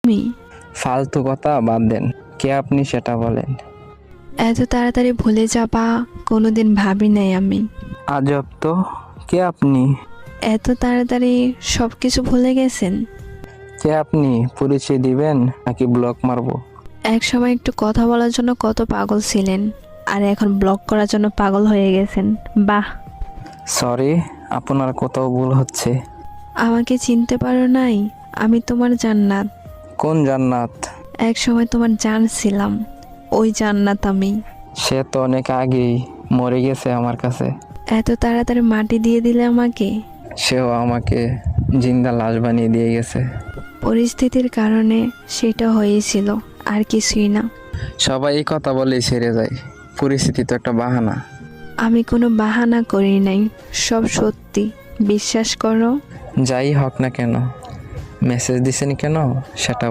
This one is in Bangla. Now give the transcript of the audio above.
তুমি ফালতু কথা বাদ দেন, কে আপনি সেটা বলেন। এত তাড়াতাড়ি ভুলে যাবা কোনোদিন ভাবি নাই আমি। আজব তো, কে আপনি? এত তাড়াতাড়ি সব কিছু ভুলে গেছেন? কে আপনি, পরিচয় দিবেন নাকি ব্লক মারবো? এক সময় একটু কথা বলার জন্য কত পাগল ছিলেন, আর এখন ব্লক করার জন্য পাগল হয়ে গেছেন। বাহ! সরি, আপনার কোথাও ভুল হচ্ছে। আমাকে চিনতে পারো নাই? আমি তোমার জান্নাত। কোন জান্নাত? এক সময় তোমার জান ছিলাম, ওই জান্নাত আমি। সে তো অনেক আগেই মরে গেছে আমার কাছে। এত তাড়াতাড়ি মাটি দিয়ে দিলে আমাকে। সেও আমাকে জিন্দা লাশ বানিয়ে দিয়ে গেছে। পরিস্থিতির কারণে সেটা হয়েছিল, আর কিছুই না। সবাই এই কথা বলেই ছেড়ে যায়, পরিস্থিতি তো একটা বাহানা। আমি কোনো বাহানা করি নাই, সব সত্যি, বিশ্বাস করো। যাই হোক না কেন, মেসেজ দিছেন কেন সেটা